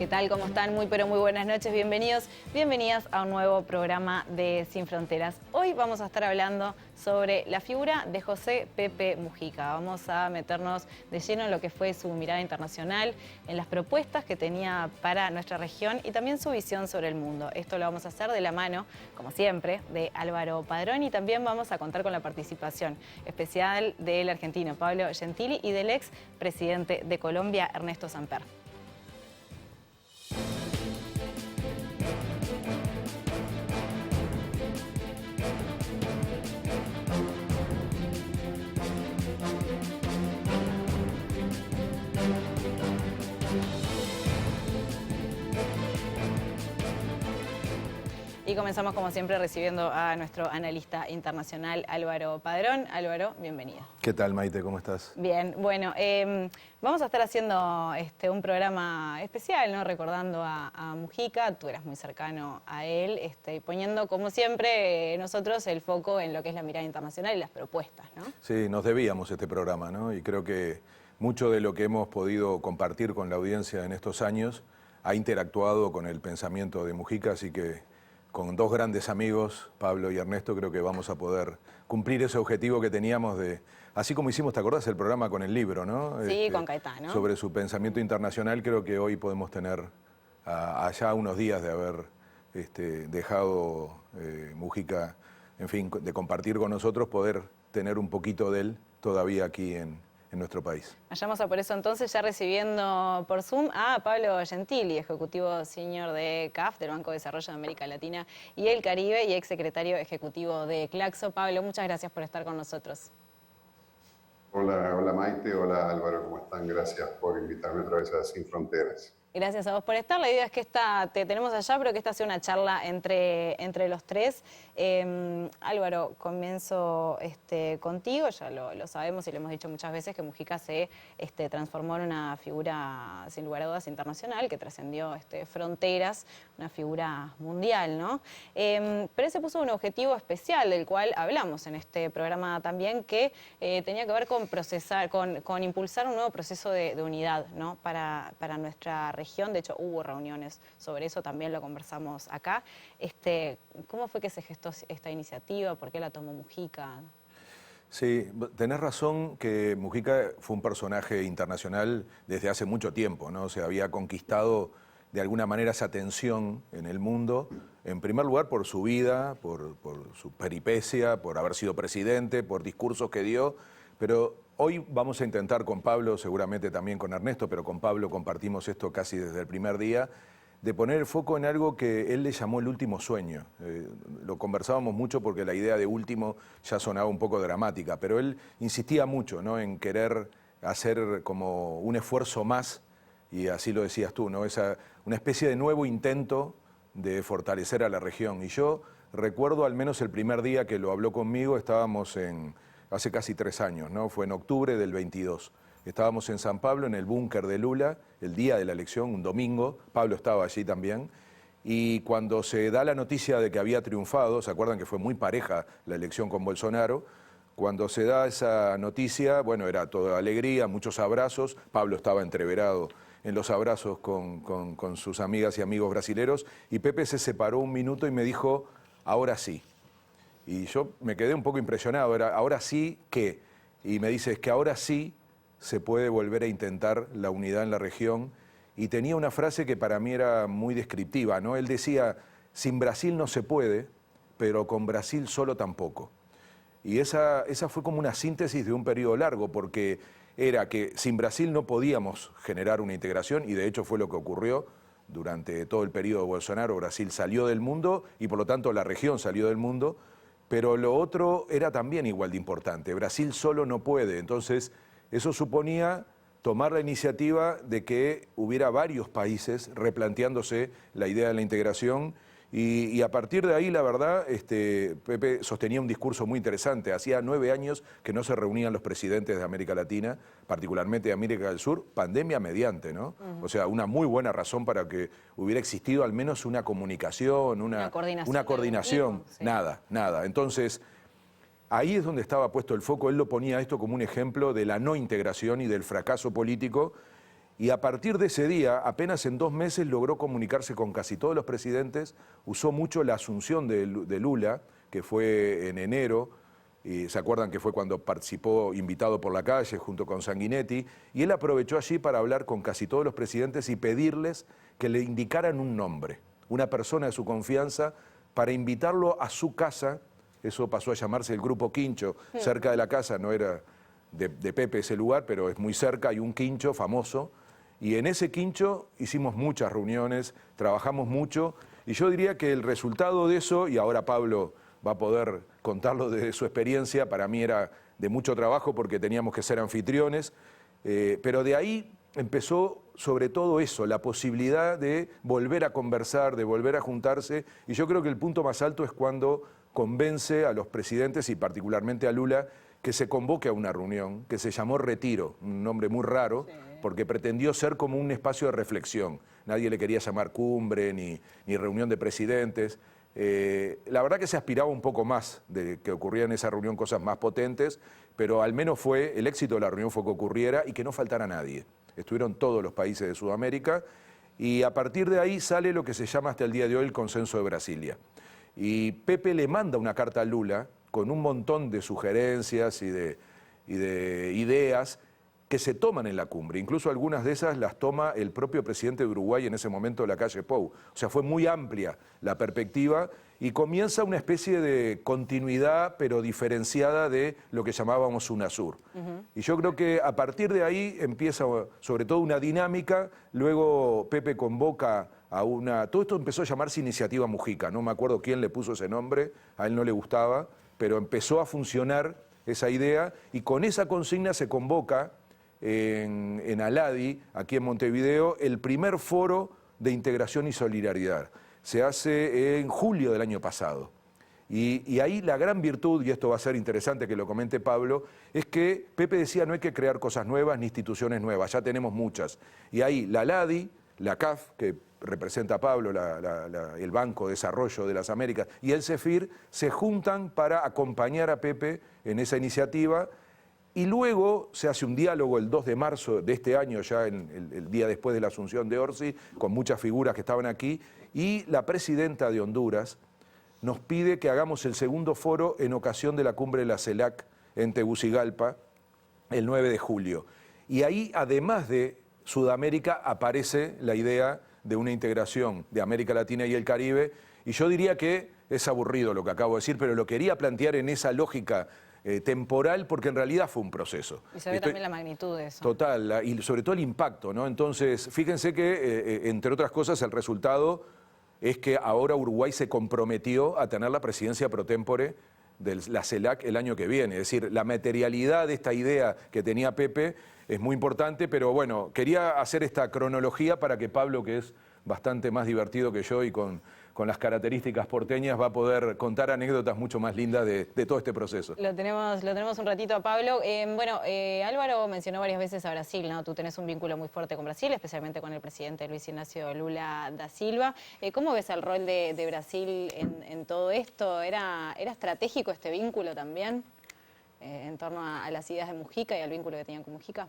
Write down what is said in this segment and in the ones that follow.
¿Qué tal? ¿Cómo están? Muy pero muy buenas noches, bienvenidos, bienvenidas a un nuevo programa de Sin Fronteras. Hoy vamos a estar hablando sobre la figura de José Pepe Mujica. Vamos a meternos de lleno en lo que fue su mirada internacional, en las propuestas que tenía para nuestra región y también su visión sobre el mundo. Esto lo vamos a hacer de la mano, como siempre, de Álvaro Padrón, y también vamos a contar con la participación especial del argentino Pablo Gentili y del ex presidente de Colombia, Ernesto Samper. Y comenzamos, como siempre, recibiendo a nuestro analista internacional, Álvaro Padrón. Álvaro, bienvenido. ¿Qué tal, Maite? ¿Cómo estás? Bien, bueno, vamos a estar haciendo un programa especial, ¿no? Recordando a Mujica. Tú eras muy cercano a él, poniendo, como siempre, nosotros el foco en lo que es la mirada internacional y las propuestas, ¿no? Sí, nos debíamos este programa, ¿no? Y creo que mucho de lo que hemos podido compartir con la audiencia en estos años ha interactuado con el pensamiento de Mujica, así que con dos grandes amigos, Pablo y Ernesto, creo que vamos a poder cumplir ese objetivo que teníamos de... Así como hicimos, ¿te acordás el programa con el libro, no? Sí, con Caetano. Sobre su pensamiento internacional, creo que hoy podemos tener allá unos días de haber dejado Mujica, en fin, de compartir con nosotros, poder tener un poquito de él todavía aquí en nuestro país. Vayamos a por eso entonces, ya recibiendo por Zoom a Pablo Gentili, ejecutivo senior de CAF, del Banco de Desarrollo de América Latina y el Caribe, y exsecretario ejecutivo de Claxo. Pablo, muchas gracias por estar con nosotros. Hola Maite, hola Álvaro, ¿cómo están? Gracias por invitarme otra vez a Sin Fronteras. Gracias a vos por estar. La idea es que te tenemos allá, pero que esta sea una charla entre los tres. Álvaro, comienzo contigo. Ya lo sabemos y lo hemos dicho muchas veces que Mujica se transformó en una figura, sin lugar a dudas, internacional, que trascendió fronteras, una figura mundial, ¿no? Pero él se puso un objetivo especial, del cual hablamos en este programa también, que tenía que ver con con impulsar un nuevo proceso de unidad, ¿no? para nuestra región. De hecho, hubo reuniones sobre eso, también lo conversamos acá. ¿Cómo fue que se gestó esta iniciativa? ¿Por qué la tomó Mujica? Sí, tenés razón que Mujica fue un personaje internacional desde hace mucho tiempo, ¿no? Se había conquistado de alguna manera esa atención en el mundo, en primer lugar por su vida, por su peripecia, por haber sido presidente, por discursos que dio, pero hoy vamos a intentar con Pablo, seguramente también con Ernesto, pero con Pablo compartimos esto casi desde el primer día, de poner el foco en algo que él le llamó el último sueño. Lo conversábamos mucho porque la idea de último ya sonaba un poco dramática, pero él insistía mucho, ¿no?, en querer hacer como un esfuerzo más, y así lo decías tú, ¿no?, una especie de nuevo intento de fortalecer a la región. Y yo recuerdo al menos el primer día que lo habló conmigo, estábamos hace casi 3 años, ¿no? Fue en octubre del 22. Estábamos en San Pablo, en el búnker de Lula, el día de la elección, un domingo. Pablo estaba allí también. Y cuando se da la noticia de que había triunfado, ¿se acuerdan que fue muy pareja la elección con Bolsonaro? Cuando se da esa noticia, bueno, era toda alegría, muchos abrazos. Pablo estaba entreverado en los abrazos con sus amigas y amigos brasileros. Y Pepe se separó un minuto y me dijo, ahora sí. Y yo me quedé un poco impresionado, era, ¿ahora sí qué? Y me dice, es que ahora sí se puede volver a intentar la unidad en la región. Y tenía una frase que para mí era muy descriptiva, ¿no? Él decía, sin Brasil no se puede, pero con Brasil solo tampoco. Y esa fue como una síntesis de un periodo largo, porque era que sin Brasil no podíamos generar una integración, y de hecho fue lo que ocurrió. Durante todo el periodo de Bolsonaro, Brasil salió del mundo, y por lo tanto la región salió del mundo. Pero lo otro era también igual de importante. Brasil solo no puede. Entonces, eso suponía tomar la iniciativa de que hubiera varios países replanteándose la idea de la integración. Y a partir de ahí, la verdad, Pepe sostenía un discurso muy interesante. Hacía 9 años que no se reunían los presidentes de América Latina, particularmente de América del Sur, pandemia mediante, ¿no? O sea, una muy buena razón para que hubiera existido al menos una comunicación, una coordinación. Sí. Nada. Entonces, ahí es donde estaba puesto el foco. Él lo ponía esto como un ejemplo de la no integración y del fracaso político. Y a partir de ese día, apenas en 2 meses logró comunicarse con casi todos los presidentes, usó mucho la asunción de Lula, que fue en enero, y se acuerdan que fue cuando participó invitado por la calle junto con Sanguinetti, y él aprovechó allí para hablar con casi todos los presidentes y pedirles que le indicaran un nombre, una persona de su confianza, para invitarlo a su casa. Eso pasó a llamarse el Grupo Quincho, cerca de la casa, no era de Pepe ese lugar, pero es muy cerca, hay un quincho famoso, y en ese quincho hicimos muchas reuniones, trabajamos mucho, y yo diría que el resultado de eso, y ahora Pablo va a poder contarlo de su experiencia, para mí era de mucho trabajo porque teníamos que ser anfitriones, pero de ahí empezó sobre todo eso, la posibilidad de volver a conversar, de volver a juntarse, y yo creo que el punto más alto es cuando convence a los presidentes y particularmente a Lula que se convoque a una reunión que se llamó Retiro, un nombre muy raro, porque pretendió ser como un espacio de reflexión. Nadie le quería llamar cumbre ni reunión de presidentes. La verdad que se aspiraba un poco más de que ocurrieran en esa reunión cosas más potentes, pero al menos el éxito de la reunión fue que ocurriera y que no faltara nadie. Estuvieron todos los países de Sudamérica y a partir de ahí sale lo que se llama hasta el día de hoy el Consenso de Brasilia. Y Pepe le manda una carta a Lula con un montón de sugerencias y de ideas que se toman en la cumbre. Incluso algunas de esas las toma el propio presidente de Uruguay en ese momento, Lacalle Pou. O sea, fue muy amplia la perspectiva y comienza una especie de continuidad, pero diferenciada de lo que llamábamos UNASUR. Y yo creo que a partir de ahí empieza sobre todo una dinámica, luego Pepe convoca a una... Todo esto empezó a llamarse Iniciativa Mujica, no me acuerdo quién le puso ese nombre, a él no le gustaba, pero empezó a funcionar esa idea y con esa consigna se convoca en Aladi, aquí en Montevideo, el primer foro de integración y solidaridad. Se hace en julio del año pasado. Y ahí la gran virtud, y esto va a ser interesante que lo comente Pablo, es que Pepe decía no hay que crear cosas nuevas ni instituciones nuevas, ya tenemos muchas. Y ahí la Aladi, la CAF, que representa a Pablo, el Banco de Desarrollo de las Américas, y el CEFIR, se juntan para acompañar a Pepe en esa iniciativa. Y luego se hace un diálogo el 2 de marzo de este año, ya el día después de la asunción de Orsi, con muchas figuras que estaban aquí, y la presidenta de Honduras nos pide que hagamos el segundo foro en ocasión de la cumbre de la CELAC en Tegucigalpa, el 9 de julio. Y ahí, además de Sudamérica, aparece la idea de una integración de América Latina y el Caribe, y yo diría que es aburrido lo que acabo de decir, pero lo quería plantear en esa lógica temporal, porque en realidad fue un proceso. Y se ve también la magnitud de eso. Total, y sobre todo el impacto, ¿no? Entonces, fíjense que, entre otras cosas, el resultado es que ahora Uruguay se comprometió a tener la presidencia pro tempore de la CELAC el año que viene. Es decir, la materialidad de esta idea que tenía Pepe es muy importante, pero bueno, quería hacer esta cronología para que Pablo, que es bastante más divertido que yo y con las características porteñas, va a poder contar anécdotas mucho más lindas de todo este proceso. Lo tenemos un ratito a Pablo. Álvaro mencionó varias veces a Brasil, ¿no? Tú tenés un vínculo muy fuerte con Brasil, especialmente con el presidente Luis Ignacio Lula da Silva. ¿Cómo ves el rol de Brasil en todo esto? ¿Era estratégico este vínculo también en torno a las ideas de Mujica y al vínculo que tenían con Mujica?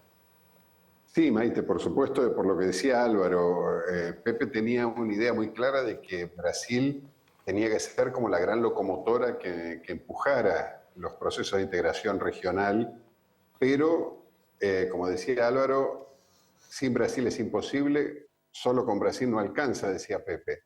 Sí, Maite, por supuesto, por lo que decía Álvaro, Pepe tenía una idea muy clara de que Brasil tenía que ser como la gran locomotora que empujara los procesos de integración regional, pero, como decía Álvaro, sin Brasil es imposible, solo con Brasil no alcanza, decía Pepe.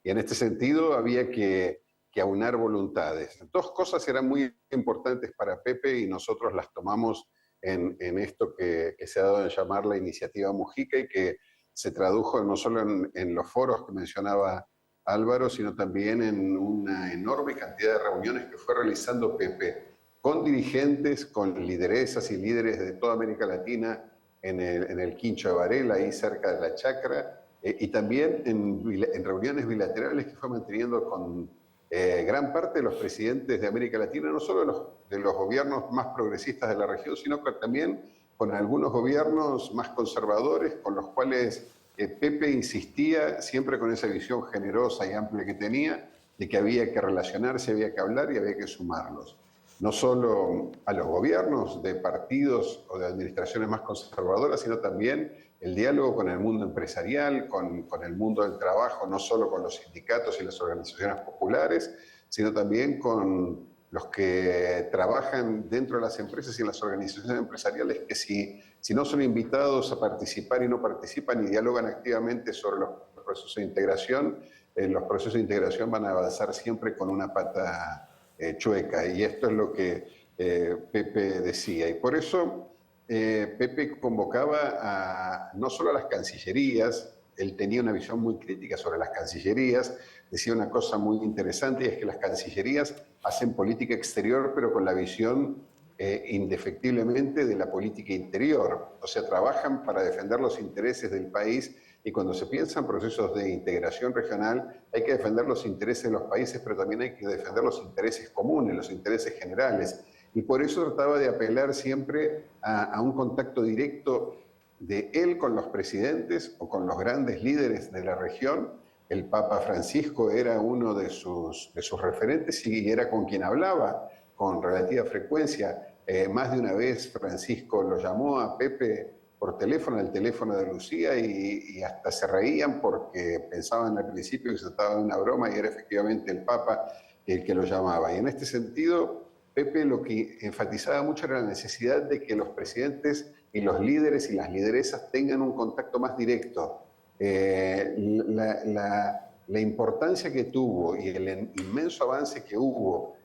Y en este sentido había que aunar voluntades. Dos cosas eran muy importantes para Pepe y nosotros las tomamos en esto que se ha dado a llamar la Iniciativa Mujica y que se tradujo no solo en los foros que mencionaba Álvaro, sino también en una enorme cantidad de reuniones que fue realizando Pepe con dirigentes, con lideresas y líderes de toda América Latina en el Quincho de Varela, ahí cerca de la Chacra, y también en reuniones bilaterales que fue manteniendo con gran parte de los presidentes de América Latina, no solo de los gobiernos más progresistas de la región, sino que también con algunos gobiernos más conservadores, con los cuales Pepe insistía, siempre con esa visión generosa y amplia que tenía, de que había que relacionarse, había que hablar y había que sumarlos. No solo a los gobiernos de partidos o de administraciones más conservadoras, sino también el diálogo con el mundo empresarial, con el mundo del trabajo, no solo con los sindicatos y las organizaciones populares, sino también con los que trabajan dentro de las empresas y en las organizaciones empresariales, que si no son invitados a participar y no participan y dialogan activamente sobre los procesos de integración, los procesos de integración van a avanzar siempre con una pata chueca. Y esto es lo que Pepe decía. Y por eso Pepe convocaba no solo a las cancillerías, él tenía una visión muy crítica sobre las cancillerías, decía una cosa muy interesante, y es que las cancillerías hacen política exterior, pero con la visión indefectiblemente de la política interior. O sea, trabajan para defender los intereses del país, y cuando se piensa en procesos de integración regional, hay que defender los intereses de los países, pero también hay que defender los intereses comunes, los intereses generales. Y por eso trataba de apelar siempre a un contacto directo de él con los presidentes o con los grandes líderes de la región. El Papa Francisco era uno de sus referentes y era con quien hablaba con relativa frecuencia. Más de una vez Francisco lo llamó a Pepe por teléfono, el teléfono de Lucía, y hasta se reían porque pensaban al principio que se trataba de una broma y era efectivamente el Papa el que lo llamaba. Y en este sentido, Pepe lo que enfatizaba mucho era la necesidad de que los presidentes y los líderes y las lideresas tengan un contacto más directo. La importancia que tuvo y el inmenso avance que hubo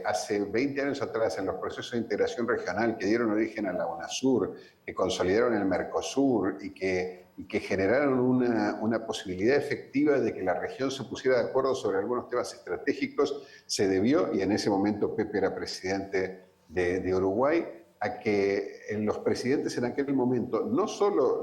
hace 20 años atrás en los procesos de integración regional que dieron origen a la UNASUR, que consolidaron el Mercosur y que generaron una posibilidad efectiva de que la región se pusiera de acuerdo sobre algunos temas estratégicos, se debió, y en ese momento Pepe era presidente de Uruguay, a que los presidentes en aquel momento, no solo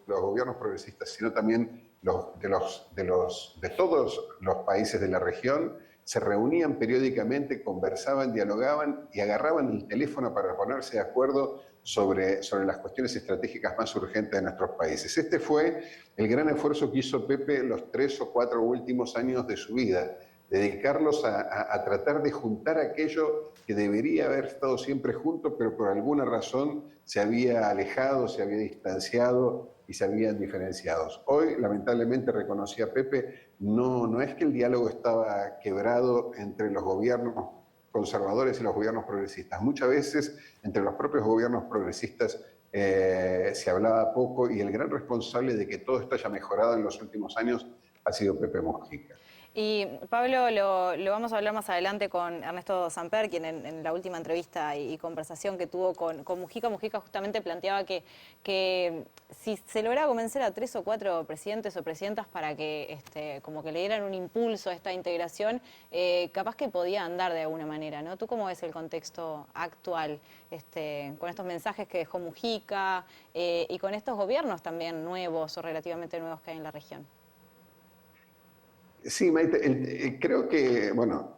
los gobiernos progresistas, sino también de todos los países de la región, se reunían periódicamente, conversaban, dialogaban y agarraban el teléfono para ponerse de acuerdo sobre las cuestiones estratégicas más urgentes de nuestros países. Este fue el gran esfuerzo que hizo Pepe los 3 o 4 últimos años de su vida, dedicarlos a tratar de juntar aquello que debería haber estado siempre junto, pero por alguna razón se había alejado, se había distanciado y se habían diferenciado. Hoy, lamentablemente, reconocía Pepe, no es que el diálogo estaba quebrado entre los gobiernos conservadores y los gobiernos progresistas. Muchas veces entre los propios gobiernos progresistas se hablaba poco, y el gran responsable de que todo esto haya mejorado en los últimos años ha sido Pepe Mujica. Y Pablo, lo vamos a hablar más adelante con Ernesto Samper, quien en la última entrevista y conversación que tuvo con Mujica justamente planteaba que si se lograba convencer a 3 o 4 presidentes o presidentas para que como que le dieran un impulso a esta integración, capaz que podía andar de alguna manera, ¿no? ¿Tú cómo ves el contexto actual con estos mensajes que dejó Mujica y con estos gobiernos también nuevos o relativamente nuevos que hay en la región? Sí, Maite, creo que, bueno,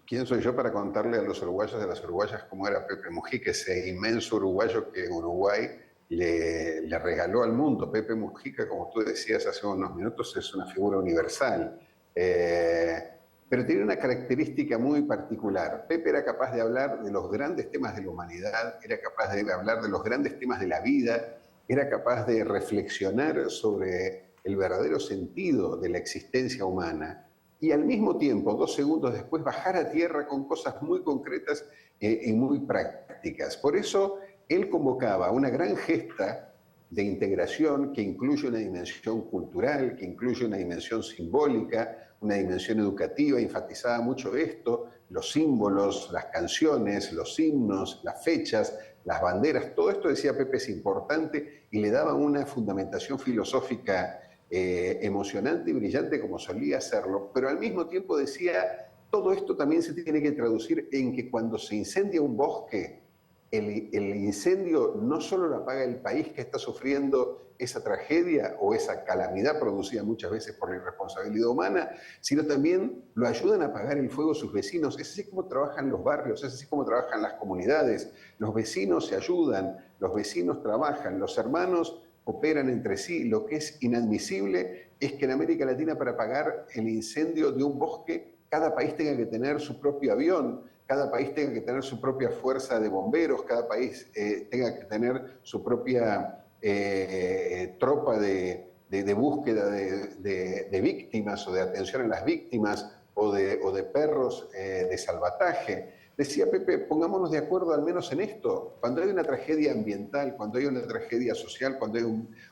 ¿quién soy yo para contarle a los uruguayos y a las uruguayas cómo era Pepe Mujica, ese inmenso uruguayo que Uruguay le regaló al mundo? Pepe Mujica, como tú decías hace unos minutos, es una figura universal, pero tiene una característica muy particular. Pepe era capaz de hablar de los grandes temas de la humanidad, era capaz de hablar de los grandes temas de la vida, era capaz de reflexionar sobre el verdadero sentido de la existencia humana, y al mismo tiempo, 2 segundos después, bajar a tierra con cosas muy concretas y muy prácticas. Por eso él convocaba una gran gesta de integración que incluye una dimensión cultural, que incluye una dimensión simbólica, una dimensión educativa, enfatizaba mucho esto, los símbolos, las canciones, los himnos, las fechas, las banderas, todo esto, decía Pepe, es importante, y le daba una fundamentación filosófica emocionante y brillante, como solía hacerlo, pero al mismo tiempo decía, todo esto también se tiene que traducir en que cuando se incendia un bosque, el incendio no solo lo apaga el país que está sufriendo esa tragedia o esa calamidad producida muchas veces por la irresponsabilidad humana, sino también lo ayudan a apagar el fuego sus vecinos. Es así como trabajan los barrios, es así como trabajan las comunidades. Los vecinos se ayudan, los vecinos trabajan, los hermanos operan entre sí. Lo que es inadmisible es que en América Latina, para apagar el incendio de un bosque, cada país tenga que tener su propio avión, cada país tenga que tener su propia fuerza de bomberos, cada país tenga que tener su propia tropa de búsqueda de víctimas o de atención a las víctimas o de perros de salvataje. Decía Pepe, pongámonos de acuerdo al menos en esto. Cuando hay una tragedia ambiental, cuando hay una tragedia social, cuando hay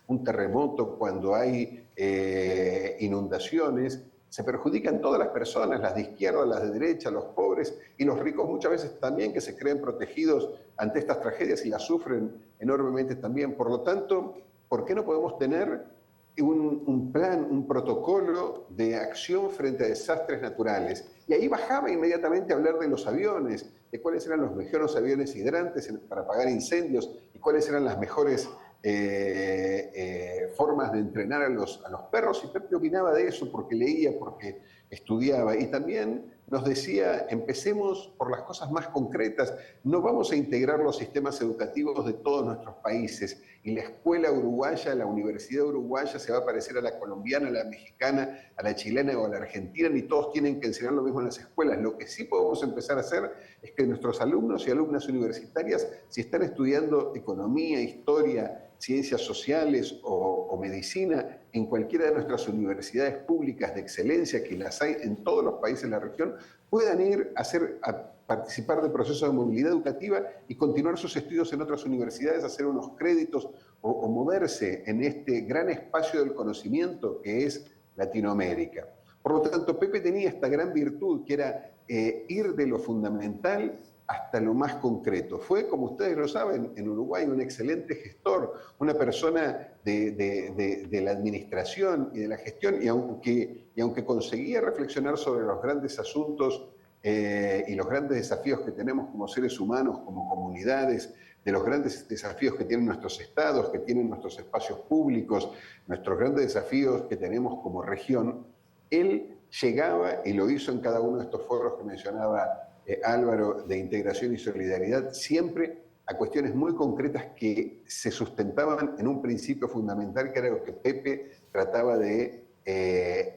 un terremoto, cuando hay inundaciones, se perjudican todas las personas, las de izquierda, las de derecha, los pobres y los ricos muchas veces también, que se creen protegidos ante estas tragedias y las sufren enormemente también. Por lo tanto, ¿por qué no podemos tener un plan, un protocolo de acción frente a desastres naturales? Y ahí bajaba inmediatamente a hablar de los aviones, de cuáles eran los mejores aviones hidrantes para apagar incendios y cuáles eran las mejores formas de entrenar a los perros. Y Pepe opinaba de eso porque leía, porque estudiaba. Y también nos decía, empecemos por las cosas más concretas. No vamos a integrar los sistemas educativos de todos nuestros países. Y la escuela uruguaya, la universidad uruguaya se va a parecer a la colombiana, a la mexicana, a la chilena o a la argentina, ni todos tienen que enseñar lo mismo en las escuelas. Lo que sí podemos empezar a hacer es que nuestros alumnos y alumnas universitarias, si están estudiando economía, historia, ciencias sociales o medicina, en cualquiera de nuestras universidades públicas de excelencia, que las hay en todos los países de la región, puedan ir a participar del proceso de movilidad educativa y continuar sus estudios en otras universidades, hacer unos créditos o moverse en este gran espacio del conocimiento que es Latinoamérica. Por lo tanto, Pepe tenía esta gran virtud que era ir de lo fundamental hasta lo más concreto. Fue, como ustedes lo saben, en Uruguay un excelente gestor, una persona de la administración y de la gestión, y aunque conseguía reflexionar sobre los grandes asuntos y los grandes desafíos que tenemos como seres humanos, como comunidades, de los grandes desafíos que tienen nuestros estados, que tienen nuestros espacios públicos, nuestros grandes desafíos que tenemos como región, él llegaba, y lo hizo en cada uno de estos foros que mencionaba Álvaro, de integración y solidaridad, siempre a cuestiones muy concretas que se sustentaban en un principio fundamental, que era lo que Pepe trataba de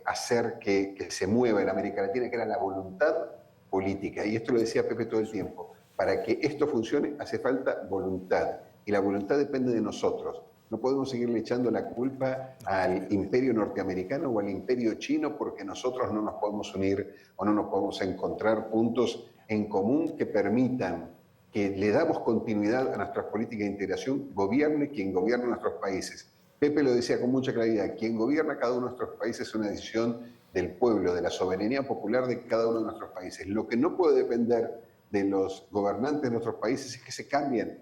hacer que se mueva en América Latina, que era la voluntad política. Y esto lo decía Pepe todo el tiempo. Para que esto funcione hace falta voluntad, y la voluntad depende de nosotros. No podemos seguirle echando la culpa al imperio norteamericano o al imperio chino porque nosotros no nos podemos unir o no nos podemos encontrar puntos en común que permitan que le damos continuidad a nuestras políticas de integración, gobierne quien gobierna nuestros países. Pepe lo decía con mucha claridad, quien gobierna cada uno de nuestros países es una decisión del pueblo, de la soberanía popular de cada uno de nuestros países. Lo que no puede depender de los gobernantes de nuestros países es que se cambien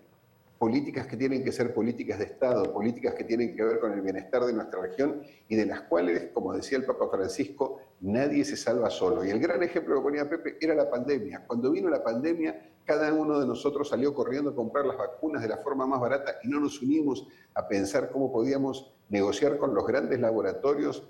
políticas que tienen que ser políticas de Estado, políticas que tienen que ver con el bienestar de nuestra región y de las cuales, como decía el Papa Francisco, nadie se salva solo. Y el gran ejemplo que ponía Pepe era la pandemia. Cuando vino la pandemia, cada uno de nosotros salió corriendo a comprar las vacunas de la forma más barata y no nos unimos a pensar cómo podíamos negociar con los grandes laboratorios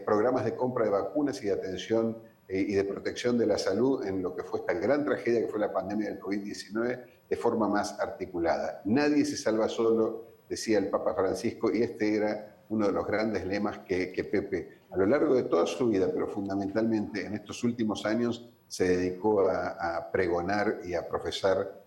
programas de compra de vacunas y de atención y de protección de la salud en lo que fue esta gran tragedia que fue la pandemia del COVID-19 de forma más articulada. Nadie se salva solo, decía el Papa Francisco, y este era uno de los grandes lemas que Pepe, a lo largo de toda su vida, pero fundamentalmente en estos últimos años, se dedicó a pregonar y a profesar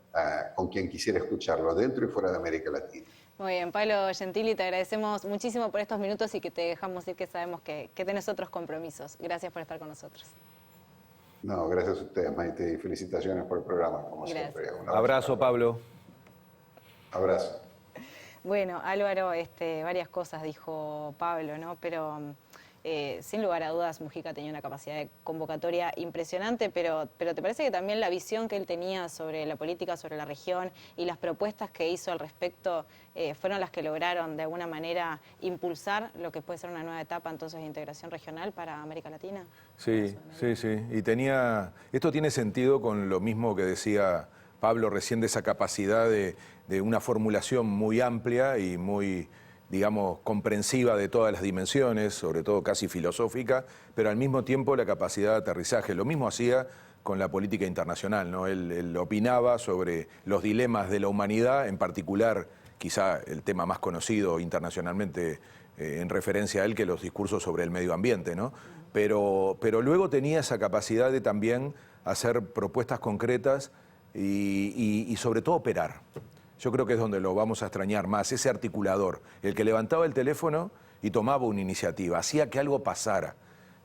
con quien quisiera escucharlo, dentro y fuera de América Latina. Muy bien, Pablo Gentili, te agradecemos muchísimo por estos minutos y que te dejamos ir, que sabemos que tenés otros compromisos. Gracias por estar con nosotros. No, gracias a ustedes, Maite, y felicitaciones por el programa, como gracias. siempre. Un abrazo, Pablo. Abrazo. Bueno, Álvaro, varias cosas dijo Pablo, ¿no? Pero sin lugar a dudas, Mujica tenía una capacidad de convocatoria impresionante, pero ¿te parece que también la visión que él tenía sobre la política, sobre la región y las propuestas que hizo al respecto fueron las que lograron de alguna manera impulsar lo que puede ser una nueva etapa entonces de integración regional para América Latina? Sí, sí, sí. Y esto tiene sentido con lo mismo que decía Pablo recién, de esa capacidad de una formulación muy amplia y muy, digamos, comprensiva de todas las dimensiones, sobre todo casi filosófica, pero al mismo tiempo la capacidad de aterrizaje. Lo mismo hacía con la política internacional, ¿no? Él opinaba sobre los dilemas de la humanidad, en particular, quizá el tema más conocido internacionalmente en referencia a él, que los discursos sobre el medio ambiente, ¿no? Pero luego tenía esa capacidad de también hacer propuestas concretas y sobre todo operar. yo creo que es donde lo vamos a extrañar más, ese articulador, el que levantaba el teléfono y tomaba una iniciativa, hacía que algo pasara.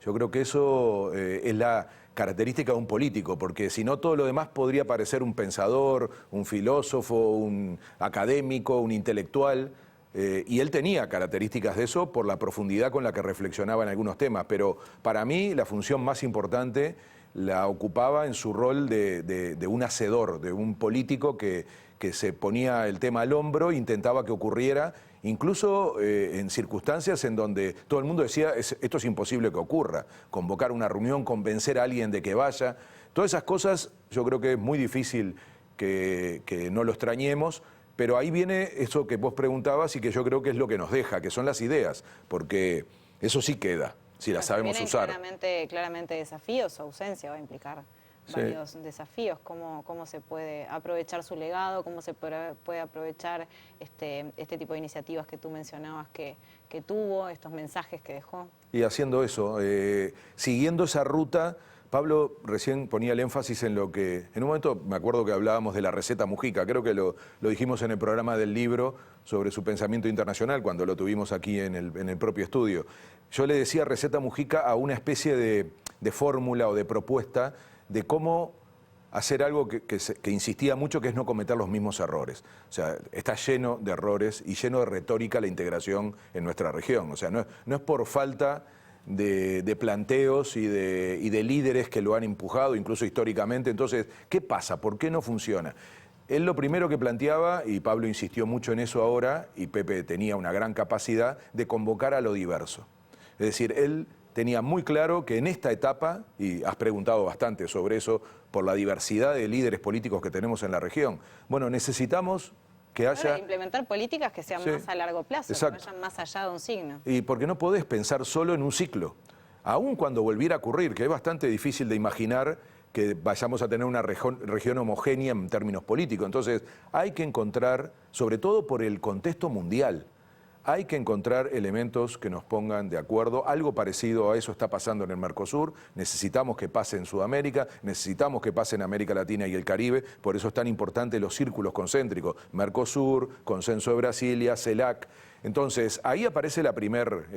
Yo creo que eso es la característica de un político, porque si no todo lo demás podría parecer un pensador, un filósofo, un académico, un intelectual, y él tenía características de eso por la profundidad con la que reflexionaba en algunos temas, pero para mí la función más importante la ocupaba en su rol de un hacedor, de un político que se ponía el tema al hombro e intentaba que ocurriera, incluso en circunstancias en donde todo el mundo decía, esto es imposible que ocurra, convocar una reunión, convencer a alguien de que vaya, todas esas cosas yo creo que es muy difícil que no lo extrañemos, pero ahí viene eso que vos preguntabas y que yo creo que es lo que nos deja, que son las ideas, porque eso sí queda, si las sabemos usar. Claramente desafíos, su ausencia va a implicar varios desafíos, cómo se puede aprovechar su legado, cómo se puede aprovechar este tipo de iniciativas que tú mencionabas que tuvo, estos mensajes que dejó. Y haciendo eso, siguiendo esa ruta, Pablo recién ponía el énfasis en lo que, en un momento me acuerdo que hablábamos de la receta Mujica, creo que lo dijimos en el programa del libro sobre su pensamiento internacional, cuando lo tuvimos aquí en el propio estudio. Yo le decía receta Mujica a una especie de fórmula o de propuesta de cómo hacer algo que insistía mucho, que es no cometer los mismos errores. O sea, está lleno de errores y lleno de retórica la integración en nuestra región. O sea, no es por falta de planteos y de líderes que lo han empujado, incluso históricamente. Entonces, ¿qué pasa? ¿Por qué no funciona? Él lo primero que planteaba, y Pablo insistió mucho en eso ahora, y Pepe tenía una gran capacidad, de convocar a lo diverso. Es decir, él tenía muy claro que en esta etapa, y has preguntado bastante sobre eso, por la diversidad de líderes políticos que tenemos en la región, bueno, necesitamos que haya... Ahora, implementar políticas que sean más a largo plazo, exacto, que vayan más allá de un signo. Y porque no podés pensar solo en un ciclo, aun cuando volviera a ocurrir, que es bastante difícil de imaginar que vayamos a tener una región homogénea en términos políticos. Entonces, hay que encontrar, sobre todo por el contexto mundial, hay que encontrar elementos que nos pongan de acuerdo. Algo parecido a eso está pasando en el Mercosur. Necesitamos que pase en Sudamérica, necesitamos que pase en América Latina y el Caribe. Por eso es tan importante los círculos concéntricos. Mercosur, Consenso de Brasilia, CELAC. Entonces, ahí aparece el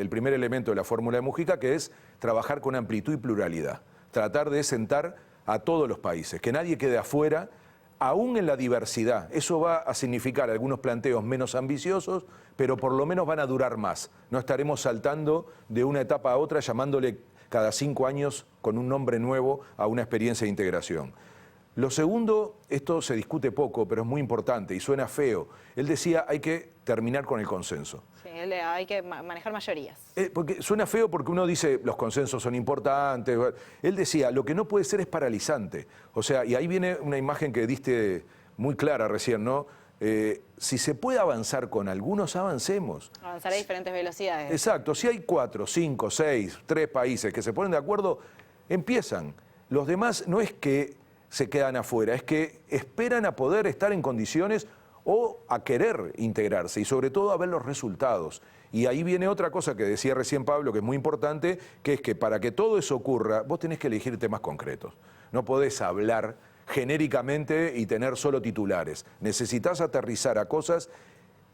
primer elemento de la fórmula de Mujica, que es trabajar con amplitud y pluralidad. Tratar de sentar a todos los países, que nadie quede afuera, aún en la diversidad. Eso va a significar algunos planteos menos ambiciosos, pero por lo menos van a durar más. No estaremos saltando de una etapa a otra, llamándole cada 5 años con un nombre nuevo a una experiencia de integración. Lo segundo, esto se discute poco, pero es muy importante y suena feo. Él decía, hay que terminar con el consenso. Sí, hay que manejar mayorías. Porque suena feo porque uno dice, los consensos son importantes. Él decía, lo que no puede ser es paralizante. O sea, y ahí viene una imagen que diste muy clara recién, ¿no? Si se puede avanzar con algunos, avancemos. Avanzar a diferentes velocidades. Exacto, si hay 4, 5, 6, 3 países que se ponen de acuerdo, empiezan. Los demás no es que se quedan afuera, es que esperan a poder estar en condiciones o a querer integrarse y sobre todo a ver los resultados. Y ahí viene otra cosa que decía recién Pablo, que es muy importante, que es que para que todo eso ocurra, vos tenés que elegir temas concretos. No podés hablar genéricamente y tener solo titulares. Necesitas aterrizar a cosas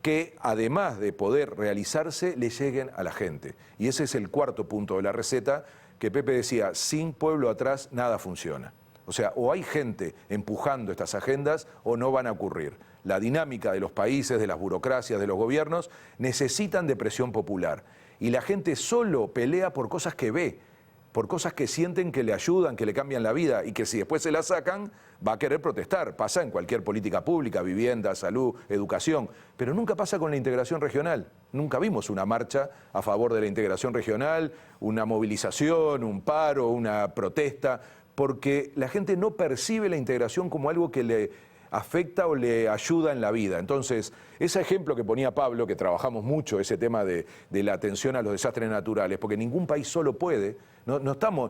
que además de poder realizarse, le lleguen a la gente. Y ese es el cuarto punto de la receta, que Pepe decía, sin pueblo atrás nada funciona. O sea, o hay gente empujando estas agendas o no van a ocurrir. La dinámica de los países, de las burocracias, de los gobiernos, necesitan de presión popular. Y la gente solo pelea por cosas que ve, por cosas que sienten que le ayudan, que le cambian la vida y que si después se la sacan, va a querer protestar. Pasa en cualquier política pública, vivienda, salud, educación, pero nunca pasa con la integración regional. Nunca vimos una marcha a favor de la integración regional, una movilización, un paro, una protesta, porque la gente no percibe la integración como algo que le afecta o le ayuda en la vida. Entonces, ese ejemplo que ponía Pablo, que trabajamos mucho, ese tema de la atención a los desastres naturales, porque ningún país solo puede,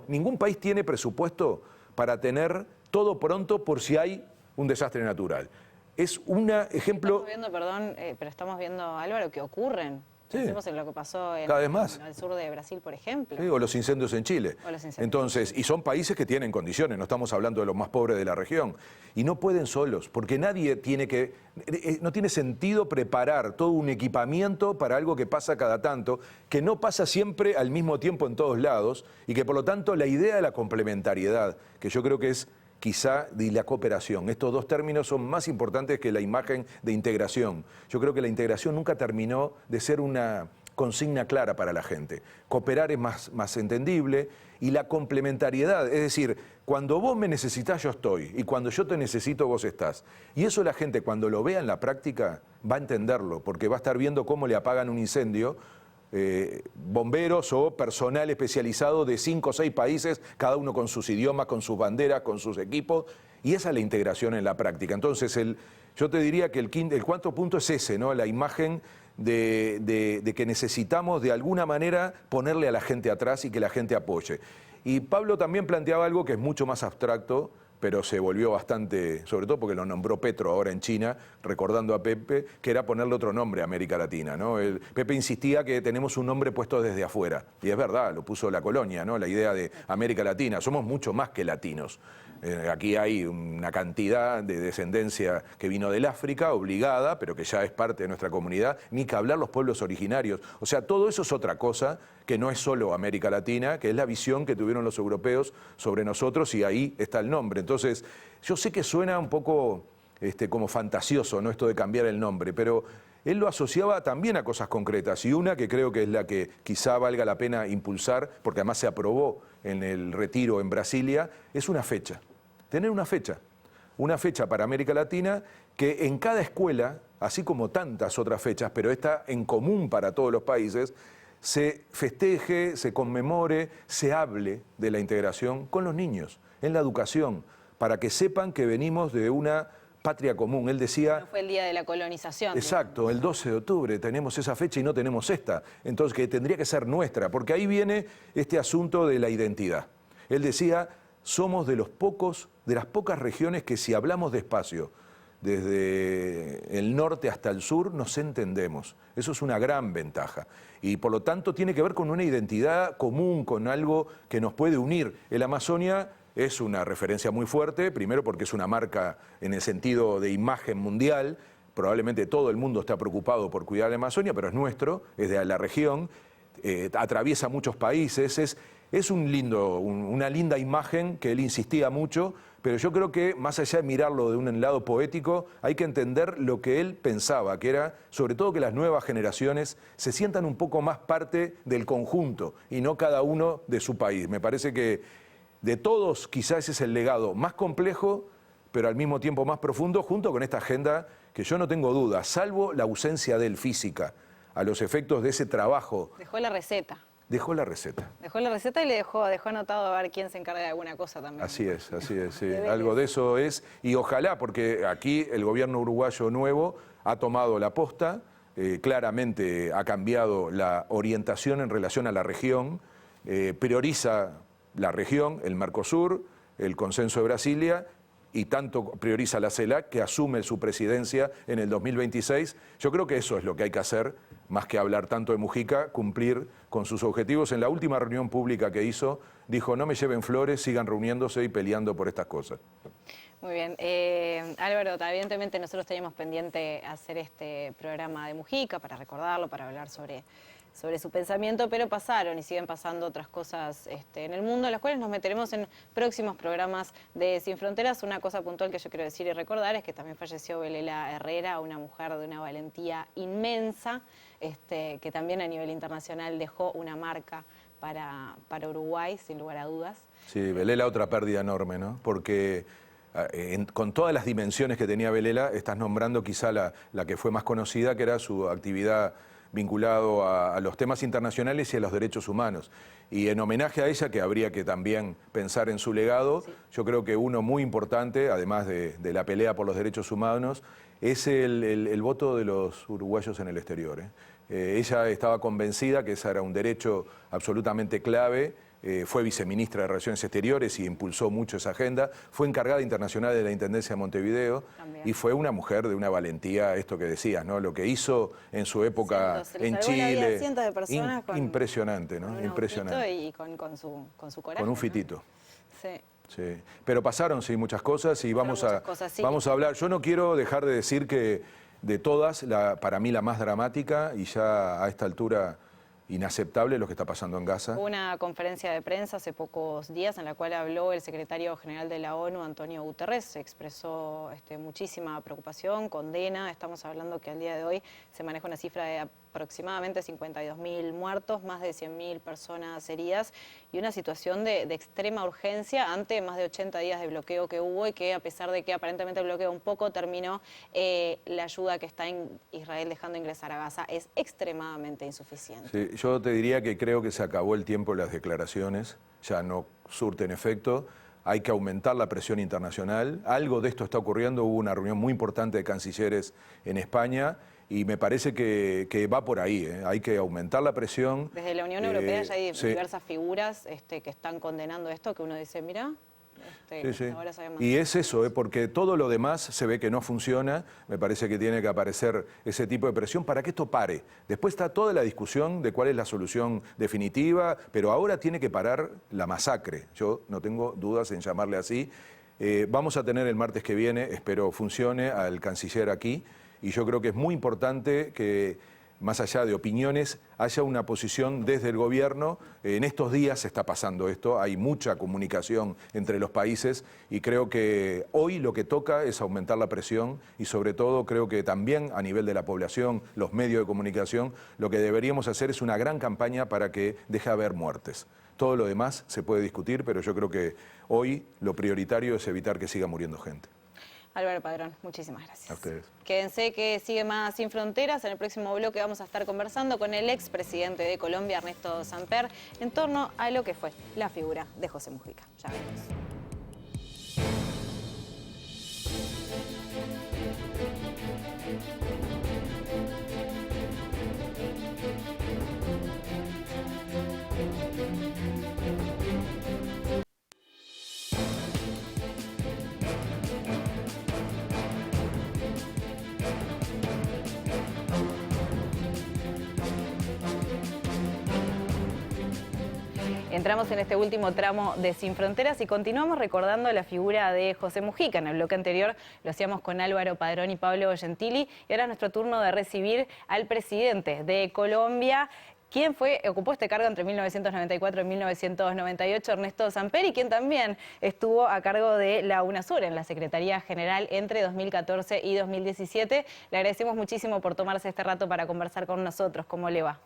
ningún país tiene presupuesto para tener todo pronto por si hay un desastre natural. Es un ejemplo... Estamos viendo, perdón, pero estamos viendo, Álvaro, que ocurren Sí. Pensemos en lo que pasó Cada vez más. en el sur de Brasil, por ejemplo. Sí, o los incendios en Chile. O los incendios. Entonces, y son países que tienen condiciones, no estamos hablando de los más pobres de la región. Y no pueden solos, porque nadie tiene que... No tiene sentido preparar todo un equipamiento para algo que pasa cada tanto, que no pasa siempre al mismo tiempo en todos lados, y que por lo tanto la idea de la complementariedad, que yo creo que es quizá de la cooperación. Estos dos términos son más importantes que la imagen de integración. Yo creo que la integración nunca terminó de ser una consigna clara para la gente. Cooperar es más entendible y la complementariedad, es decir, cuando vos me necesitas yo estoy y cuando yo te necesito vos estás. Y eso la gente cuando lo vea en la práctica va a entenderlo, porque va a estar viendo cómo le apagan un incendio bomberos o personal especializado de 5 o 6 países, cada uno con sus idiomas, con sus banderas, con sus equipos, y esa es la integración en la práctica. Entonces, yo te diría que el cuarto punto es ese, ¿no? La imagen de que necesitamos de alguna manera ponerle a la gente atrás y que la gente apoye. Y Pablo también planteaba algo que es mucho más abstracto, pero se volvió bastante, sobre todo porque lo nombró Petro ahora en China, recordando a Pepe, que era ponerle otro nombre a América Latina, ¿no? Pepe insistía que tenemos un nombre puesto desde afuera, y es verdad, lo puso la colonia, ¿no? La idea de América Latina, somos mucho más que latinos. Aquí hay una cantidad de descendencia que vino del África, obligada, pero que ya es parte de nuestra comunidad, ni que hablar los pueblos originarios. O sea, todo eso es otra cosa que no es solo América Latina, que es la visión que tuvieron los europeos sobre nosotros y ahí está el nombre. Entonces, yo sé que suena un poco como fantasioso, ¿no? Esto de cambiar el nombre, pero él lo asociaba también a cosas concretas y una que creo que es la que quizá valga la pena impulsar, porque además se aprobó en el retiro en Brasilia, es una fecha. Tener una fecha para América Latina que en cada escuela, así como tantas otras fechas, pero esta en común para todos los países, se festeje, se conmemore, se hable de la integración con los niños, en la educación, para que sepan que venimos de una patria común. Él decía... No fue el día de la colonización. Exacto, digamos. el 12 de octubre tenemos esa fecha y no tenemos esta. Entonces, que tendría que ser nuestra, porque ahí viene este asunto de la identidad. Él decía, somos de las pocas regiones que si hablamos despacio, desde el norte hasta el sur, nos entendemos. Eso es una gran ventaja. Y por lo tanto tiene que ver con una identidad común, con algo que nos puede unir. El Amazonia es una referencia muy fuerte, primero porque es una marca en el sentido de imagen mundial. Probablemente todo el mundo está preocupado por cuidar la Amazonia, pero es nuestro, es de la región, atraviesa muchos países, es una linda imagen que él insistía mucho, pero yo creo que más allá de mirarlo de un lado poético, hay que entender lo que él pensaba, que era sobre todo que las nuevas generaciones se sientan un poco más parte del conjunto y no cada uno de su país. Me parece que de todos quizás ese es el legado más complejo, pero al mismo tiempo más profundo, junto con esta agenda que yo no tengo duda, salvo la ausencia de él física, a los efectos de ese trabajo. Dejó la receta. Dejó la receta. Dejó la receta y le dejó anotado a ver quién se encarga de alguna cosa también. Así es, sí. Algo de eso es. Y ojalá, porque aquí el gobierno uruguayo nuevo ha tomado la posta, claramente ha cambiado la orientación en relación a la región, prioriza la región, el Mercosur, el Consenso de Brasilia, y tanto prioriza la CELAC, que asume su presidencia en el 2026. Yo creo que eso es lo que hay que hacer, más que hablar tanto de Mujica, cumplir con sus objetivos. En la última reunión pública que hizo, dijo, no me lleven flores, sigan reuniéndose y peleando por estas cosas. Muy bien. Álvaro, evidentemente nosotros teníamos pendiente hacer este programa de Mujica para recordarlo, para hablar sobre su pensamiento, pero pasaron y siguen pasando otras cosas en el mundo, las cuales nos meteremos en próximos programas de Sin Fronteras. Una cosa puntual que yo quiero decir y recordar es que también falleció Belela Herrera, una mujer de una valentía inmensa, que también a nivel internacional dejó una marca para Uruguay, sin lugar a dudas. Sí, Belela otra pérdida enorme, ¿no? Porque con todas las dimensiones que tenía Belela, estás nombrando quizá la que fue más conocida, que era su actividad vinculado a los temas internacionales y a los derechos humanos. Y en homenaje a ella, que habría que también pensar en su legado, sí. Yo creo que uno muy importante, además de la pelea por los derechos humanos, es el voto de los uruguayos en el exterior. Ella estaba convencida que ese era un derecho absolutamente clave fue viceministra de Relaciones Exteriores y impulsó mucho esa agenda, fue encargada internacional de la Intendencia de Montevideo También. y fue una mujer de una valentía, esto que decías, ¿no? Lo que hizo en su época Cientos, se les en salvó la vida a Chile, cientos de personas impresionante, ¿no? con un Impresionante. autito y con su coraje. Con un ¿no? fitito. Sí. Sí, pero pasaron, sí, muchas cosas y Pasaron muchas cosas, sí. vamos a hablar. Yo no quiero dejar de decir que de todas, para mí la más dramática y ya a esta altura inaceptable lo que está pasando en Gaza. Hubo una conferencia de prensa hace pocos días en la cual habló el secretario general de la ONU, Antonio Guterres. Se expresó muchísima preocupación, condena. Estamos hablando que al día de hoy se maneja una cifra de aproximadamente 52.000 muertos, más de 100.000 personas heridas y una situación de extrema urgencia ante más de 80 días de bloqueo que hubo y que a pesar de que aparentemente el bloqueo un poco terminó, la ayuda que está en Israel dejando ingresar a Gaza es extremadamente insuficiente. Sí, yo te diría que creo que se acabó el tiempo de las declaraciones, ya no surten efecto. Hay que aumentar la presión internacional. Algo de esto está ocurriendo. Hubo una reunión muy importante de cancilleres en España y me parece que va por ahí. Hay que aumentar la presión. Desde la Unión Europea ya hay sí. diversas figuras que están condenando esto, que uno dice, mira, Sí. ahora sabemos. Y es eso, porque todo lo demás se ve que no funciona. Me parece que tiene que aparecer ese tipo de presión para que esto pare. Después está toda la discusión de cuál es la solución definitiva, pero ahora tiene que parar la masacre. Yo no tengo dudas en llamarle así. Vamos a tener el martes que viene, espero funcione, al canciller aquí. Y yo creo que es muy importante que, más allá de opiniones, haya una posición desde el gobierno. En estos días se está pasando esto, hay mucha comunicación entre los países y creo que hoy lo que toca es aumentar la presión y sobre todo creo que también a nivel de la población, los medios de comunicación, lo que deberíamos hacer es una gran campaña para que deje de haber muertes. Todo lo demás se puede discutir, pero yo creo que hoy lo prioritario es evitar que siga muriendo gente. Álvaro Padrón, muchísimas gracias. A ustedes. Quédense que sigue más Sin Fronteras. En el próximo bloque vamos a estar conversando con el expresidente de Colombia, Ernesto Samper, en torno a lo que fue la figura de José Mujica. Ya veremos. Entramos en este último tramo de Sin Fronteras y continuamos recordando la figura de José Mujica. En el bloque anterior lo hacíamos con Álvaro Padrón y Pablo Gentili y ahora es nuestro turno de recibir al presidente de Colombia, quien ocupó este cargo entre 1994 y 1998, Ernesto Samper, y quien también estuvo a cargo de la UNASUR en la Secretaría General entre 2014 y 2017. Le agradecemos muchísimo por tomarse este rato para conversar con nosotros. ¿Cómo le va?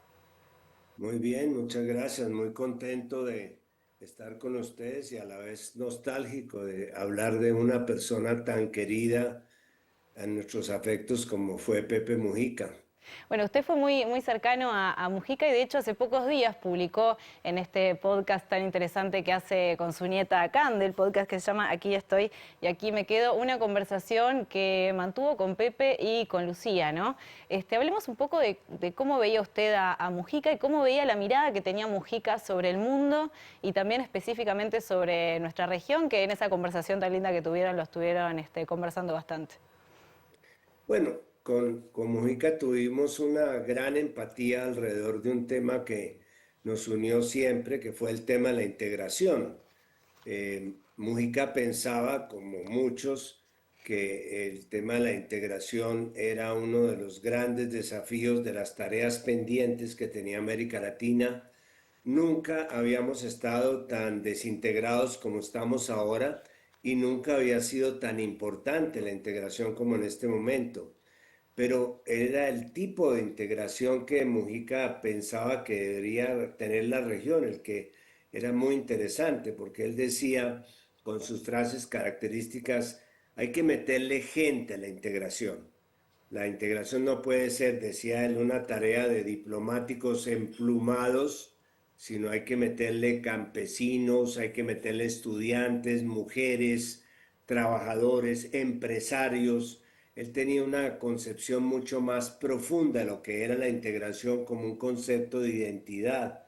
Muy bien, muchas gracias. Muy contento de estar con ustedes y a la vez nostálgico de hablar de una persona tan querida a nuestros afectos como fue Pepe Mujica. Bueno, usted fue muy cercano a Mujica y de hecho hace pocos días publicó en este podcast tan interesante que hace con su nieta Cande, el podcast que se llama Aquí estoy y aquí me quedo, una conversación que mantuvo con Pepe y con Lucía, ¿no? Hablemos un poco de cómo veía usted a Mujica y cómo veía la mirada que tenía Mujica sobre el mundo y también específicamente sobre nuestra región, que en esa conversación tan linda que tuvieron, lo estuvieron conversando bastante. Bueno, con Mujica tuvimos una gran empatía alrededor de un tema que nos unió siempre, que fue el tema de la integración. Mujica pensaba, como muchos, que el tema de la integración era uno de los grandes desafíos de las tareas pendientes que tenía América Latina. Nunca habíamos estado tan desintegrados como estamos ahora y nunca había sido tan importante la integración como en este momento. Pero era el tipo de integración que Mujica pensaba que debería tener la región, el que era muy interesante, porque él decía con sus frases características, hay que meterle gente a la integración. La integración no puede ser, decía él, una tarea de diplomáticos emplumados, sino hay que meterle campesinos, hay que meterle estudiantes, mujeres, trabajadores, empresarios. Él tenía una concepción mucho más profunda de lo que era la integración como un concepto de identidad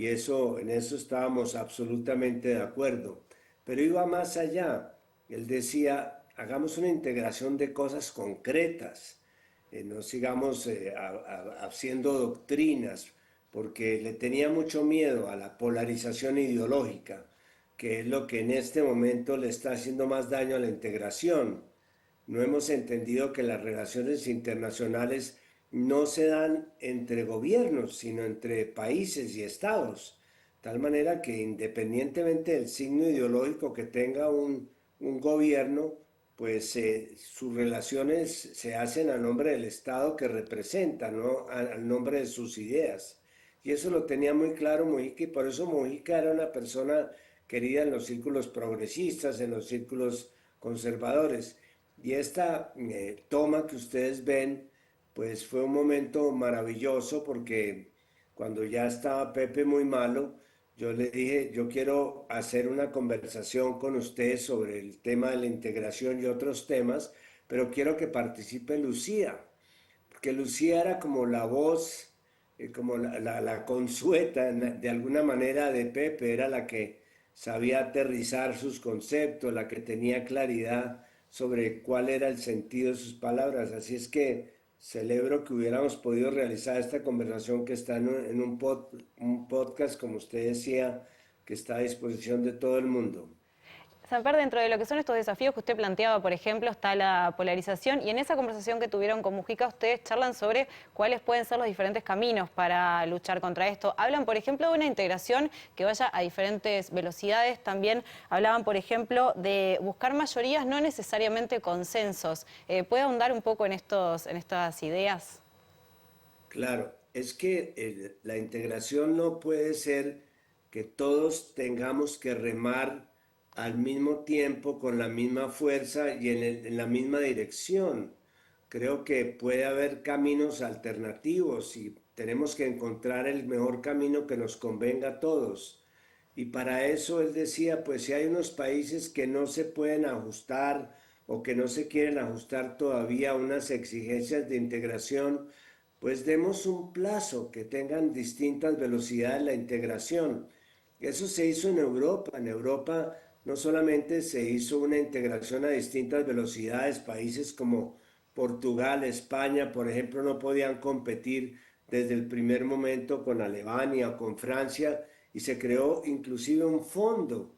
y en eso estábamos absolutamente de acuerdo. Pero iba más allá. Él decía, hagamos una integración de cosas concretas, no sigamos haciendo doctrinas, porque le tenía mucho miedo a la polarización ideológica, que es lo que en este momento le está haciendo más daño a la integración. No hemos entendido que las relaciones internacionales no se dan entre gobiernos, sino entre países y estados. Tal manera que independientemente del signo ideológico que tenga un gobierno, pues sus relaciones se hacen a nombre del estado que representa, ¿no? Al nombre de sus ideas. Y eso lo tenía muy claro Mujica, y por eso Mujica era una persona querida en los círculos progresistas, en los círculos conservadores. Y esta toma que ustedes ven, pues fue un momento maravilloso porque cuando ya estaba Pepe muy malo, yo le dije, yo quiero hacer una conversación con ustedes sobre el tema de la integración y otros temas, pero quiero que participe Lucía, porque Lucía era como la voz, como la consueta de alguna manera de Pepe, era la que sabía aterrizar sus conceptos, la que tenía claridad sobre cuál era el sentido de sus palabras. Así es que celebro que hubiéramos podido realizar esta conversación que está en un podcast, como usted decía, que está a disposición de todo el mundo. Samper, dentro de lo que son estos desafíos que usted planteaba, por ejemplo, está la polarización, y en esa conversación que tuvieron con Mujica, ustedes charlan sobre cuáles pueden ser los diferentes caminos para luchar contra esto. Hablan, por ejemplo, de una integración que vaya a diferentes velocidades. También hablaban, por ejemplo, de buscar mayorías, no necesariamente consensos. ¿Puede ahondar un poco en estas ideas? Claro, es que la integración no puede ser que todos tengamos que remar al mismo tiempo con la misma fuerza y en la misma dirección. Creo que puede haber caminos alternativos y tenemos que encontrar el mejor camino que nos convenga a todos. Y para eso él decía, pues si hay unos países que no se pueden ajustar o que no se quieren ajustar todavía a unas exigencias de integración, pues demos un plazo, que tengan distintas velocidades la integración. Eso se hizo en Europa. En Europa no solamente se hizo una integración a distintas velocidades, países como Portugal, España, por ejemplo, no podían competir desde el primer momento con Alemania o con Francia, y se creó inclusive un fondo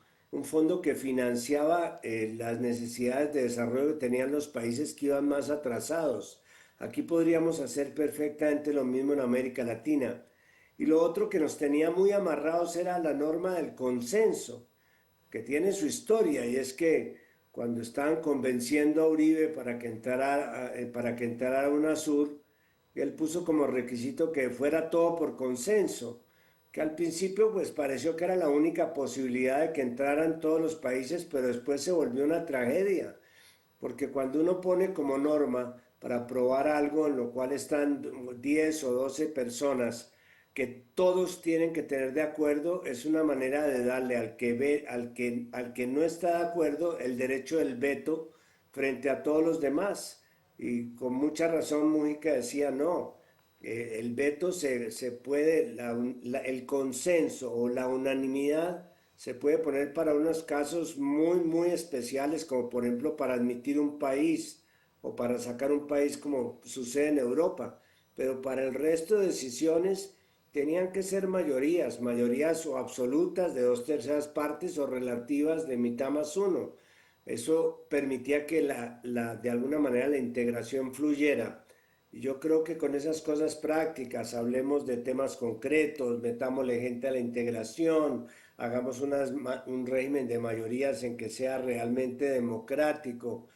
que financiaba las necesidades de desarrollo que tenían los países que iban más atrasados. Aquí podríamos hacer perfectamente lo mismo en América Latina. Y lo otro que nos tenía muy amarrados era la norma del consenso, que tiene su historia, y es que cuando estaban convenciendo a Uribe para que entrara a UNASUR, él puso como requisito que fuera todo por consenso, que al principio pues pareció que era la única posibilidad de que entraran todos los países, pero después se volvió una tragedia, porque cuando uno pone como norma para probar algo en lo cual están 10 o 12 personas que todos tienen que tener de acuerdo, es una manera de darle al que no está de acuerdo el derecho del veto frente a todos los demás. Y con mucha razón Mújica decía, no, el veto se puede, el consenso o la unanimidad se puede poner para unos casos muy, muy especiales, como por ejemplo para admitir un país o para sacar un país como sucede en Europa. Pero para el resto de decisiones tenían que ser mayorías o absolutas de 2/3 partes o relativas de mitad más uno. Eso permitía que de alguna manera la integración fluyera. Y yo creo que con esas cosas prácticas, hablemos de temas concretos, metámosle gente a la integración, hagamos un régimen de mayorías en que sea realmente democrático.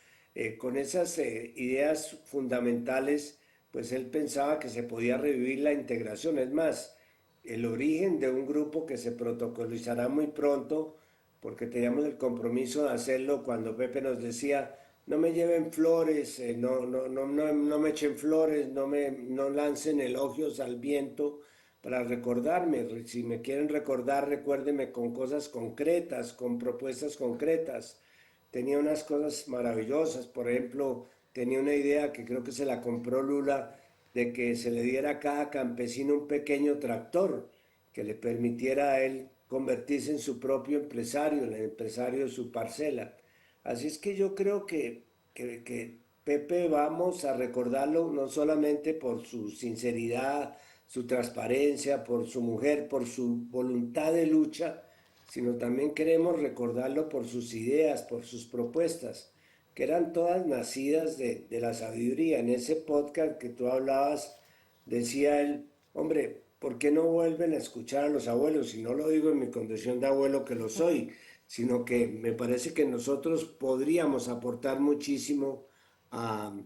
Con esas ideas fundamentales, pues él pensaba que se podía revivir la integración. Es más, el origen de un grupo que se protocolizará muy pronto, porque teníamos el compromiso de hacerlo cuando Pepe nos decía, no me lleven flores, no me echen flores, no lancen elogios al viento para recordarme. Si me quieren recordar, recuérdenme con cosas concretas, con propuestas concretas. Tenía unas cosas maravillosas, por ejemplo, tenía una idea que creo que se la compró Lula, de que se le diera a cada campesino un pequeño tractor, que le permitiera a él convertirse en su propio empresario, en el empresario de su parcela. Así es que yo creo que Pepe vamos a recordarlo no solamente por su sinceridad, su transparencia, por su mujer, por su voluntad de lucha, sino también queremos recordarlo por sus ideas, por sus propuestas, que eran todas nacidas de la sabiduría. En ese podcast que tú hablabas, decía él, hombre, ¿por qué no vuelven a escuchar a los abuelos? Y no lo digo en mi condición de abuelo que lo soy, sino que me parece que nosotros podríamos aportar muchísimo a,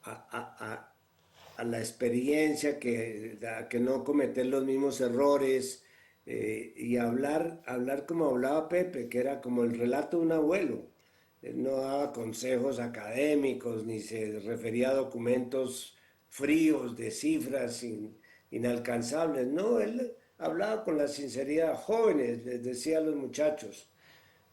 a la experiencia, a que no cometer los mismos errores, y hablar como hablaba Pepe, que era como el relato de un abuelo. Él no daba consejos académicos ni se refería a documentos fríos de cifras inalcanzables. No, él hablaba con la sinceridad. Jóvenes, les decía a los muchachos,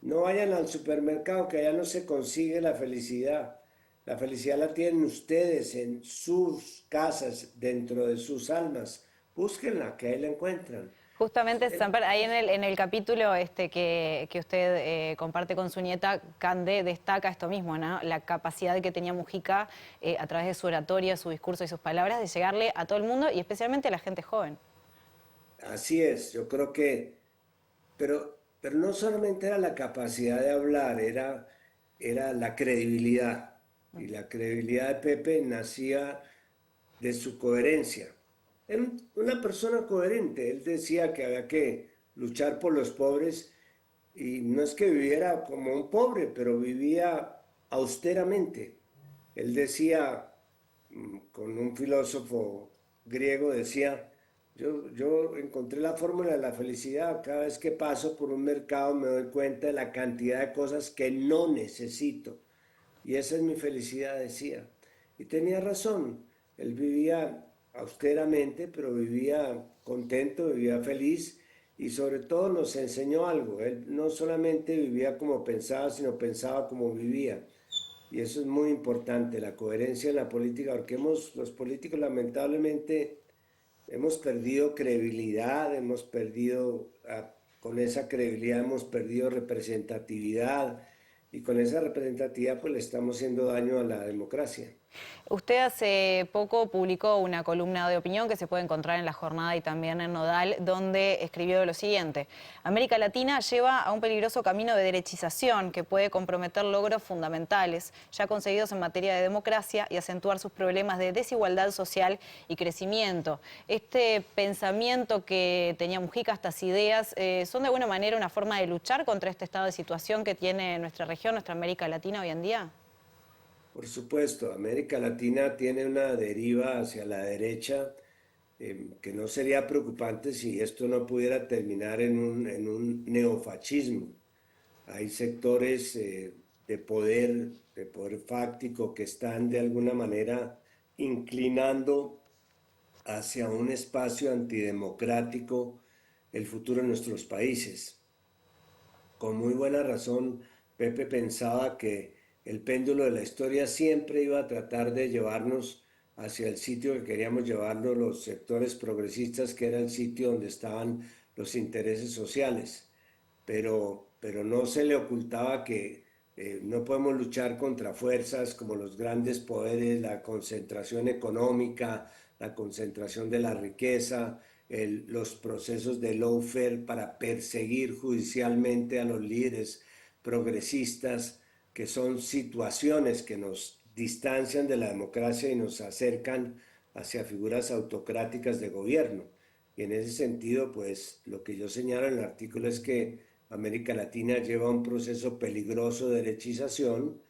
no vayan al supermercado, que allá no se consigue la felicidad. La felicidad la tienen ustedes en sus casas, dentro de sus almas. Búsquenla, que ahí la encuentran. Justamente, Samper, ahí en el capítulo que usted comparte con su nieta, Cande destaca esto mismo, ¿no? La capacidad que tenía Mujica a través de su oratoria, su discurso y sus palabras de llegarle a todo el mundo y especialmente a la gente joven. Así es, yo creo que, pero no solamente era la capacidad de hablar, era la credibilidad. Y la credibilidad de Pepe nacía de su coherencia. Era una persona coherente. Él decía que había que luchar por los pobres y no es que viviera como un pobre, pero vivía austeramente. Él decía, con un filósofo griego, decía, yo encontré la fórmula de la felicidad. Cada vez que paso por un mercado me doy cuenta de la cantidad de cosas que no necesito. Y esa es mi felicidad, decía. Y tenía razón. Él vivía austeramente, pero vivía contento, vivía feliz y sobre todo nos enseñó algo. Él no solamente vivía como pensaba, sino pensaba como vivía. Y eso es muy importante, la coherencia en la política, porque los políticos lamentablemente hemos perdido credibilidad, con esa credibilidad hemos perdido representatividad y con esa representatividad pues le estamos haciendo daño a la democracia. Usted hace poco publicó una columna de opinión que se puede encontrar en La Jornada y también en Nodal, donde escribió lo siguiente: América Latina lleva a un peligroso camino de derechización que puede comprometer logros fundamentales ya conseguidos en materia de democracia y acentuar sus problemas de desigualdad social y crecimiento. Este pensamiento que tenía Mujica, estas ideas, ¿son de alguna manera una forma de luchar contra este estado de situación que tiene nuestra región, nuestra América Latina hoy en día? Por supuesto, América Latina tiene una deriva hacia la derecha, que no sería preocupante si esto no pudiera terminar en un neofascismo. Hay sectores de poder fáctico que están de alguna manera inclinando hacia un espacio antidemocrático el futuro de nuestros países. Con muy buena razón, Pepe pensaba que el péndulo de la historia siempre iba a tratar de llevarnos hacia el sitio que queríamos llevarnos los sectores progresistas, que era el sitio donde estaban los intereses sociales. Pero no se le ocultaba que no podemos luchar contra fuerzas como los grandes poderes, la concentración económica, la concentración de la riqueza, los procesos de lawfare para perseguir judicialmente a los líderes progresistas, que son situaciones que nos distancian de la democracia y nos acercan hacia figuras autocráticas de gobierno. Y en ese sentido, pues lo que yo señalo en el artículo es que América Latina lleva un proceso peligroso de derechización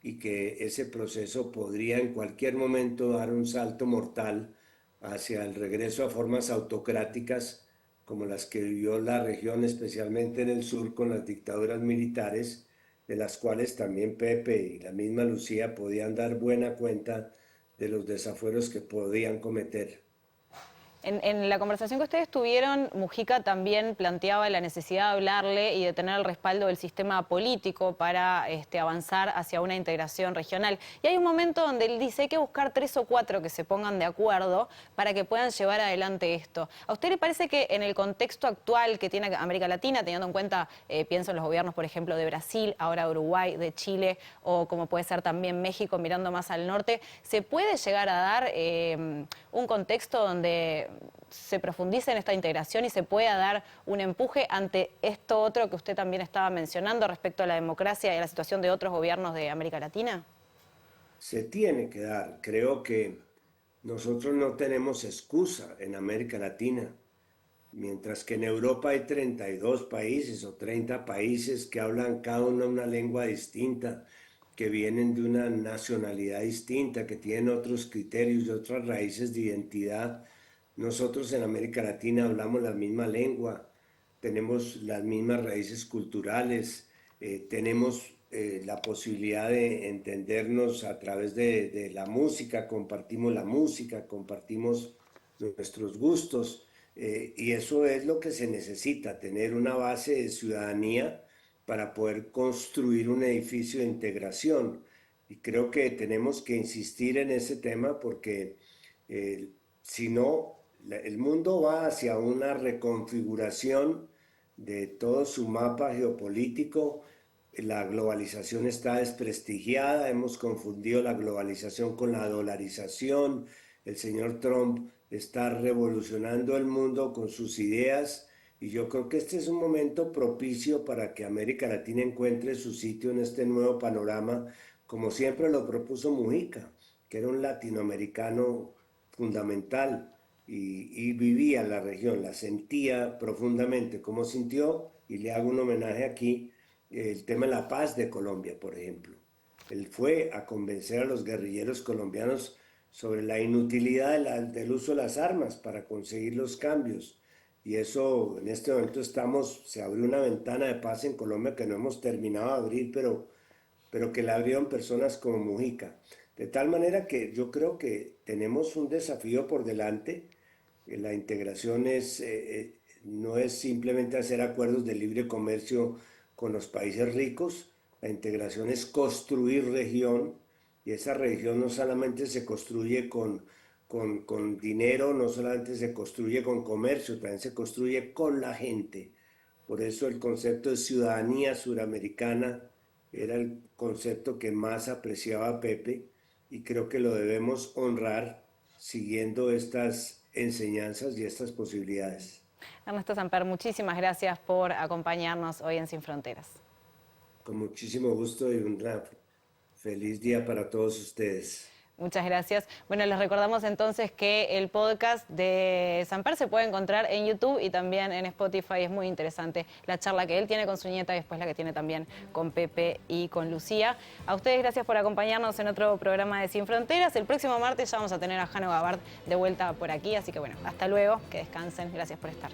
y que ese proceso podría en cualquier momento dar un salto mortal hacia el regreso a formas autocráticas como las que vivió la región, especialmente en el sur, con las dictaduras militares, de las cuales también Pepe y la misma Lucía podían dar buena cuenta de los desafueros que podían cometer. En la conversación que ustedes tuvieron, Mujica también planteaba la necesidad de hablarle y de tener el respaldo del sistema político para avanzar hacia una integración regional. Y hay un momento donde él dice que hay que buscar 3 o 4 que se pongan de acuerdo para que puedan llevar adelante esto. ¿A usted le parece que en el contexto actual que tiene América Latina, teniendo en cuenta, pienso en los gobiernos, por ejemplo, de Brasil, ahora de Uruguay, de Chile, o como puede ser también México, mirando más al norte, se puede llegar a dar un contexto donde se profundice en esta integración y se pueda dar un empuje ante esto otro que usted también estaba mencionando respecto a la democracia y a la situación de otros gobiernos de América Latina? Se tiene que dar. Creo que nosotros no tenemos excusa en América Latina. Mientras que en Europa hay 32 países o 30 países que hablan cada uno una lengua distinta, que vienen de una nacionalidad distinta, que tienen otros criterios y otras raíces de identidad. Nosotros en América Latina hablamos la misma lengua, tenemos las mismas raíces culturales, tenemos la posibilidad de entendernos a través de la música, compartimos nuestros gustos, y eso es lo que se necesita, tener una base de ciudadanía para poder construir un edificio de integración. Y creo que tenemos que insistir en ese tema porque si no, el mundo va hacia una reconfiguración de todo su mapa geopolítico. La globalización está desprestigiada, hemos confundido la globalización con la dolarización. El señor Trump está revolucionando el mundo con sus ideas y yo creo que este es un momento propicio para que América Latina encuentre su sitio en este nuevo panorama, como siempre lo propuso Mujica, que era un latinoamericano fundamental y vivía la región, la sentía profundamente, como sintió, y le hago un homenaje aquí, el tema de la paz de Colombia, por ejemplo. Él fue a convencer a los guerrilleros colombianos sobre la inutilidad del uso de las armas para conseguir los cambios. Y eso, en este momento se abrió una ventana de paz en Colombia que no hemos terminado de abrir, pero que la abrieron personas como Mujica. De tal manera que yo creo que tenemos un desafío por delante. La integración no es simplemente hacer acuerdos de libre comercio con los países ricos, la integración es construir región, y esa región no solamente se construye con dinero, no solamente se construye con comercio, también se construye con la gente. Por eso el concepto de ciudadanía suramericana era el concepto que más apreciaba Pepe, y creo que lo debemos honrar siguiendo estas enseñanzas y estas posibilidades. Ernesto Samper, muchísimas gracias por acompañarnos hoy en Sin Fronteras. Con muchísimo gusto y un feliz día para todos ustedes. Muchas gracias. Bueno, les recordamos entonces que el podcast de Samper se puede encontrar en YouTube y también en Spotify. Es muy interesante la charla que él tiene con su nieta y después la que tiene también con Pepe y con Lucía. A ustedes gracias por acompañarnos en otro programa de Sin Fronteras. El próximo martes ya vamos a tener a Jano Gabart de vuelta por aquí, así que bueno, hasta luego, que descansen. Gracias por estar.